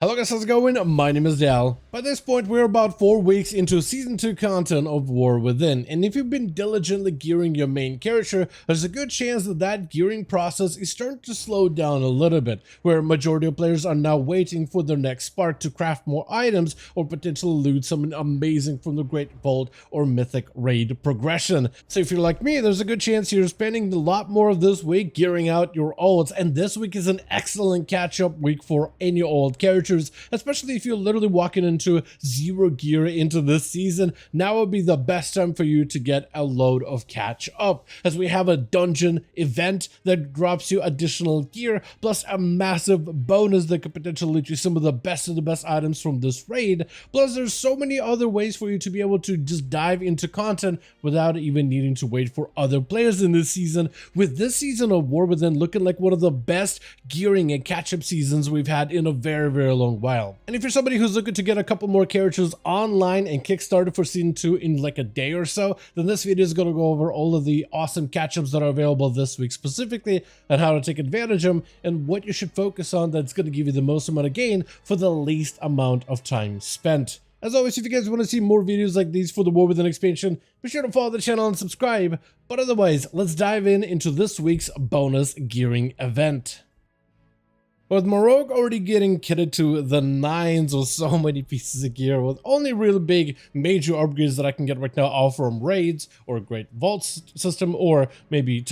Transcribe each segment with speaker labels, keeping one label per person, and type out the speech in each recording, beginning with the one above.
Speaker 1: Hello guys, how's it going? My name is Dal. By this point, we're about 4 weeks into Season 2 content of War Within, and if you've been diligently gearing your main character, there's a good chance that that gearing process is starting to slow down a little bit, where majority of players are now waiting for their next spark to craft more items or potentially loot something amazing from the Great Vault or Mythic Raid progression. So if you're like me, there's a good chance you're spending a lot more of this week gearing out your ults, and this week is an excellent catch-up week for any old character, especially if you're literally walking into zero gear into this season. Now would be the best time for you to get a load of catch up, as we have a dungeon event that drops you additional gear plus a massive bonus that could potentially lead you some of the best items from this raid. Plus there's so many other ways for you to be able to just dive into content without even needing to wait for other players in this season, with this season of War Within looking like one of the best gearing and catch-up seasons we've had in a very long while. And if you're somebody who's looking to get a couple more characters online and kickstarted for season 2 in like a day or so, then this video is going to go over all of the awesome catch-ups that are available this week specifically, and how to take advantage of them, and what you should focus on that's going to give you the most amount of gain for the least amount of time spent. As always, if you guys want to see more videos like these for the War Within expansion, be sure to follow the channel and subscribe. But otherwise, let's dive into this week's bonus gearing event. With Morog already getting kitted to the nines with so many pieces of gear, with only really big major upgrades that I can get right now all from raids or Great Vault system, or maybe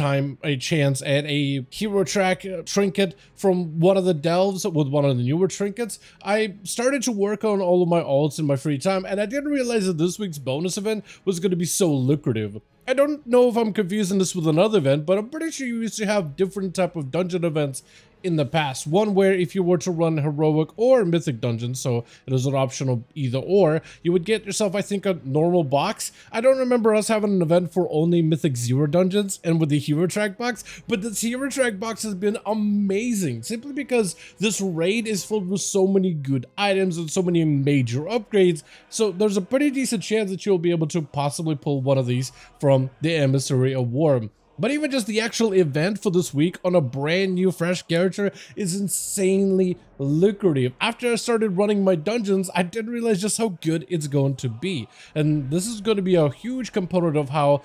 Speaker 1: a chance at a hero track trinket from one of the delves with one of the newer trinkets, I started to work on all of my ults in my free time, and I didn't realize that this week's bonus event was going to be so lucrative. I don't know if I'm confusing this with another event, but I'm pretty sure you used to have different type of dungeon events in the past. One where if you were to run heroic or mythic dungeons, so it is an optional either or, you would get yourself, I think, a normal box. I don't remember us having an event for only mythic 0 dungeons and with the hero track box, but this hero track box has been amazing simply because this raid is filled with so many good items and so many major upgrades. So there's a pretty decent chance that you'll be able to possibly pull one of these from the Emissary of War. But even just the actual event for this week on a brand new fresh character is insanely lucrative. After I started running my dungeons, I didn't realize just how good it's going to be. And this is going to be a huge component of how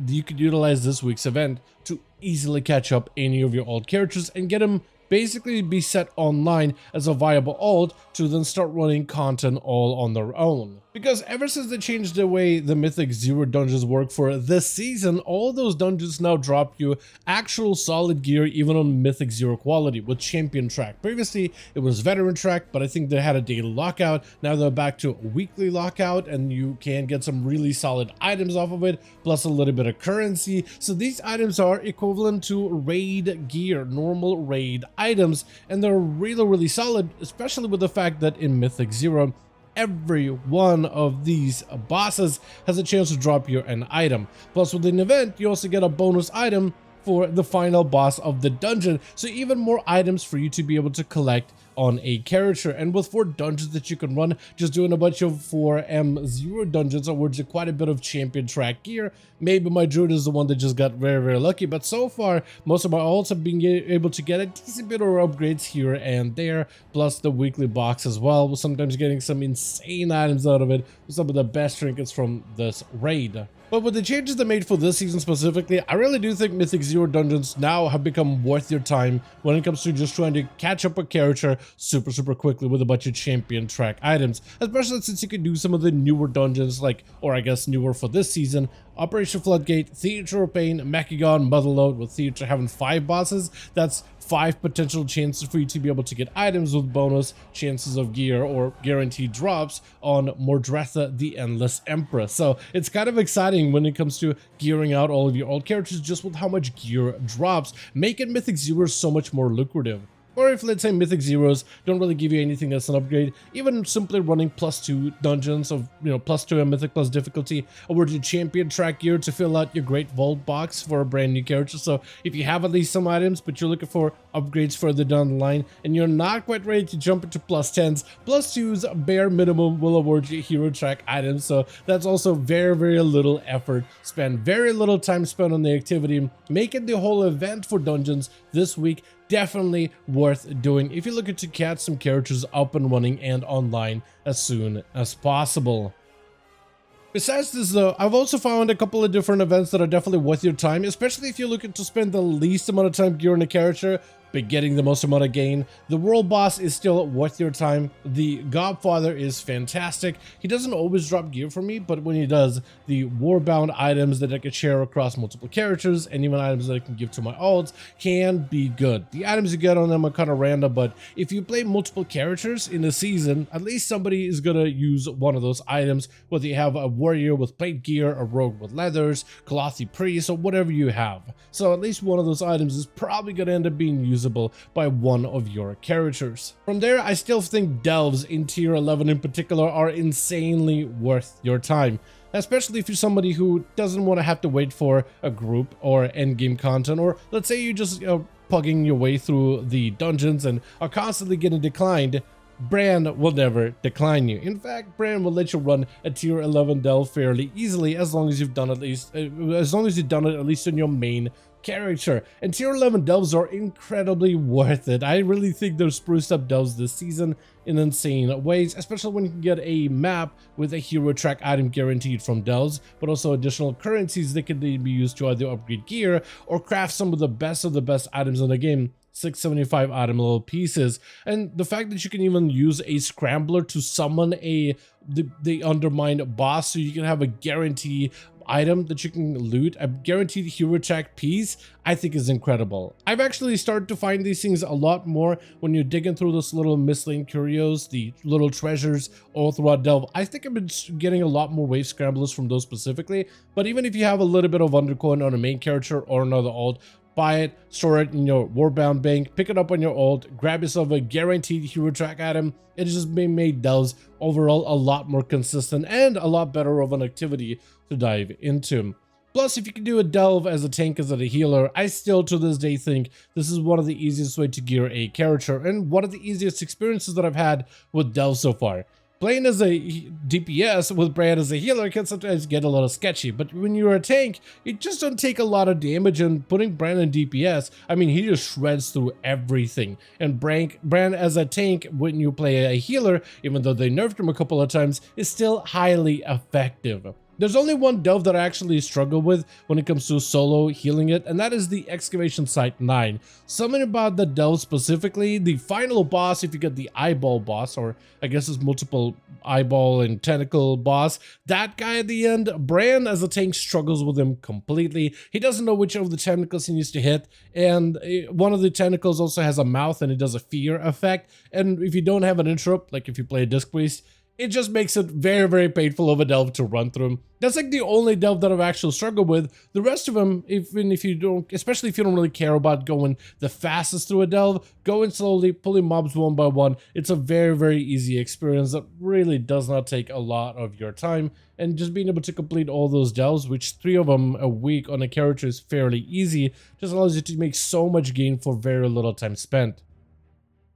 Speaker 1: you could utilize this week's event to easily catch up any of your old characters and get them basically be set online as a viable ult to then start running content all on their own. Because ever since they changed the way the Mythic 0 dungeons work for this season, all those dungeons now drop you actual solid gear even on Mythic 0 quality with Champion Track. Previously it was Veteran Track, but I think they had a daily lockout. Now they're back to a weekly lockout, and you can get some really solid items off of it, plus a little bit of currency. So these items are equivalent to raid gear, normal raid items, and they're really solid, especially with the fact that in Mythic 0 every one of these bosses has a chance to drop you an item. Plus with an event you also get a bonus item for the final boss of the dungeon, so even more items for you to be able to collect on a character. And with 4 dungeons that you can run, just doing a bunch of 4M0 dungeons awards you quite a bit of champion track gear. Maybe my druid is the one that just got very lucky, but so far most of my ults have been able to get a decent bit of upgrades here and there, plus the weekly box as well, sometimes getting some insane items out of it with some of the best trinkets from this raid. But with the changes they made for this season specifically, I really do think Mythic 0 dungeons now have become worth your time when it comes to just trying to catch up a character super quickly with a bunch of champion track items, especially since you can do some of the newer dungeons, like, or I guess newer for this season, Operation Floodgate, Theater of Pain, Mechagon, Motherload, with Theater having 5 bosses. That's 5 potential chances for you to be able to get items with bonus chances of gear or guaranteed drops on Mordretha, the Endless Empress. So it's kind of exciting when it comes to gearing out all of your old characters just with how much gear drops, making Mythic 0 so much more lucrative. Or if, let's say, Mythic Zeros don't really give you anything that's an upgrade, even simply running +2 dungeons of, +2 and Mythic plus difficulty, or your champion track gear to fill out your Great Vault box for a brand new character. So if you have at least some items, but you're looking for upgrades further down the line and you're not quite ready to jump into plus 10s, plus 2s bare minimum will award you hero track items. So that's also very little effort spent, very little time spent on the activity, making the whole event for dungeons this week definitely worth doing if you're looking to catch some characters up and running and online as soon as possible. Besides this though, I've also found a couple of different events that are definitely worth your time, especially if you're looking to spend the least amount of time gearing a character but getting the most amount of gain. The world boss is still worth your time. The Godfather is fantastic. He doesn't always drop gear for me, but when he does, the warbound items that I can share across multiple characters and even items that I can give to my alts can be good. The items you get on them are kind of random, but if you play multiple characters in a season, at least somebody is gonna use one of those items, whether you have a warrior with plate gear, a rogue with leathers, Colossi priest, or whatever you have. So at least one of those items is probably gonna end up being usable by one of your characters. From there, I still think delves in tier 11 in particular are insanely worth your time, especially if you're somebody who doesn't want to have to wait for a group or endgame content, or let's say you just pugging your way through the dungeons and are constantly getting declined. Bran will never decline you. In fact, Bran will let you run a tier 11 delve fairly easily as long as you've done at least it at least in your main character. And tier 11 delves are incredibly worth it. I really think they've spruced up delves this season in insane ways, especially when you can get a map with a hero track item guaranteed from delves, but also additional currencies that can be used to either upgrade gear or craft some of the best items in the game. 675 item level pieces, and the fact that you can even use a scrambler to summon the undermined boss, so you can have a guarantee item that you can loot, a guaranteed hero attack piece, I think is incredible. I've actually started to find these things a lot more when you're digging through those little miscellaneous curios, the little treasures all throughout delve. I think I've been getting a lot more wave scramblers from those specifically, but even if you have a little bit of undercoin on a main character or another alt, buy it, store it in your warbound bank, pick it up on your alt, grab yourself a guaranteed hero track item. It has just made delves overall a lot more consistent and a lot better of an activity to dive into. Plus, if you can do a delve as a tank, as a healer, I still to this day think this is one of the easiest way to gear a character and one of the easiest experiences that I've had with delve so far. Playing as a DPS with Bran as a healer can sometimes get a little sketchy, but when you're a tank, it just doesn't take a lot of damage, and putting Bran in DPS, I mean, he just shreds through everything. And Bran as a tank, when you play a healer, even though they nerfed him a couple of times, is still highly effective. There's only one delve that I actually struggle with when it comes to solo healing it, and that is the Excavation Site 9. Something about the delve specifically, the final boss, if you get the eyeball boss, or I guess it's multiple eyeball and tentacle boss, that guy at the end, Bran as a tank struggles with him completely. He doesn't know which of the tentacles he needs to hit, and one of the tentacles also has a mouth and it does a fear effect, and if you don't have an interrupt, like if you play a Disc Priest, it just makes it very painful of a delve to run through. That's like the only delve that I've actually struggled with. The rest of them, even if you don't, especially if you don't really care about going the fastest through a delve, going slowly, pulling mobs one by one, it's a very easy experience that really does not take a lot of your time. And just being able to complete all those delves, which 3 of them a week on a character is fairly easy, just allows you to make so much gain for very little time spent.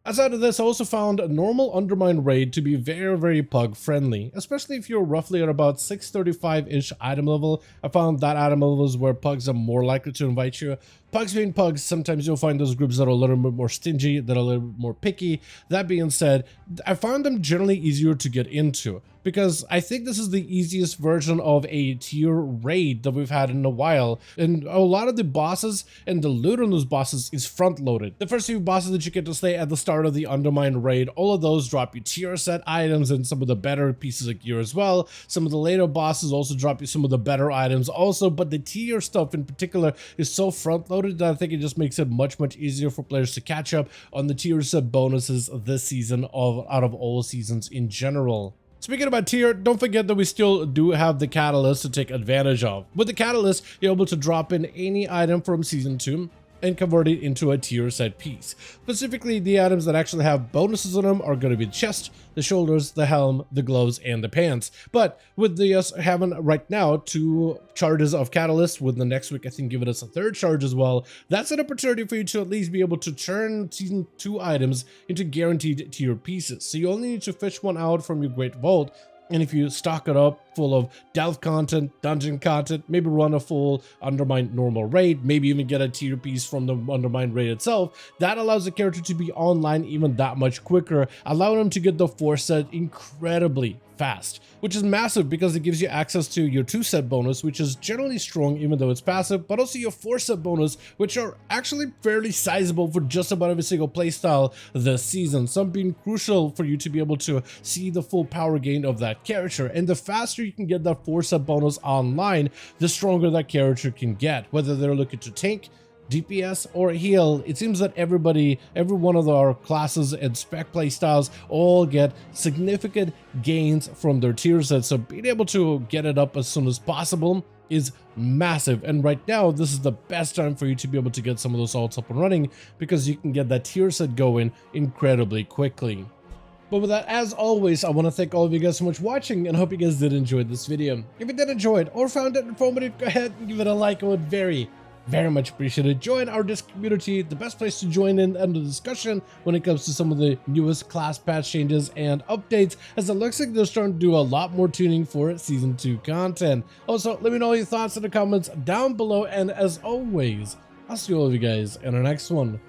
Speaker 1: Outside of this, I also found a normal Undermine raid to be very pug friendly, especially if you're roughly at about 635-ish item level. I found that item level is where pugs are more likely to invite you. Pugs being pugs, sometimes you'll find those groups that are a little bit more stingy, that are a little bit more picky. That being said, I found them generally easier to get into, because I think this is the easiest version of a tier raid that we've had in a while. And a lot of the bosses and the loot on those bosses is front loaded. The first few bosses that you get to slay at the start of the Undermine raid, all of those drop you tier set items and some of the better pieces of gear as well. Some of the later bosses also drop you some of the better items also, but the tier stuff in particular is so front loaded that I think it just makes it much easier for players to catch up on the tier set bonuses this season out of all seasons in general. Speaking about tier, don't forget that we still do have the catalyst to take advantage of. With the catalyst, you're able to drop in any item from season 2. and convert it into a tier set piece. Specifically, the items that actually have bonuses on them are going to be the chest, the shoulders, the helm, the gloves, and the pants. But with the us having right now 2 charges of catalyst, with the next week I think giving us a 3rd charge as well, that's an opportunity for you to at least be able to turn season 2 items into guaranteed tier pieces. So you only need to fish one out from your great vault, and if you stock it up full of delve content, dungeon content, maybe run a full Undermine normal raid, maybe even get a tier piece from the Undermine raid itself, that allows the character to be online even that much quicker, allowing them to get the 4 set incredibly fast, which is massive because it gives you access to your 2 set bonus, which is generally strong even though it's passive, but also your 4 set bonus, which are actually fairly sizable for just about every single playstyle this season, some being crucial for you to be able to see the full power gain of that character. And the faster you can get that 4 set bonus online, the stronger that character can get, whether they're looking to tank, DPS, or heal. It seems that every one of our classes and spec playstyles all get significant gains from their tier sets, so being able to get it up as soon as possible is massive. And right now, this is the best time for you to be able to get some of those alts up and running, because you can get that tier set going incredibly quickly. But with that, as always, I want to thank all of you guys so much for watching, and hope you guys did enjoy this video. If you did enjoy it or found it informative, go ahead and give it a like. I would very much appreciated. Join our Discord community, the best place to join in and the discussion when it comes to some of the newest class patch changes and updates, as it looks like they're starting to do a lot more tuning for season 2 content. Also, let me know your thoughts in the comments down below, and as always, I'll see all of you guys in our next one.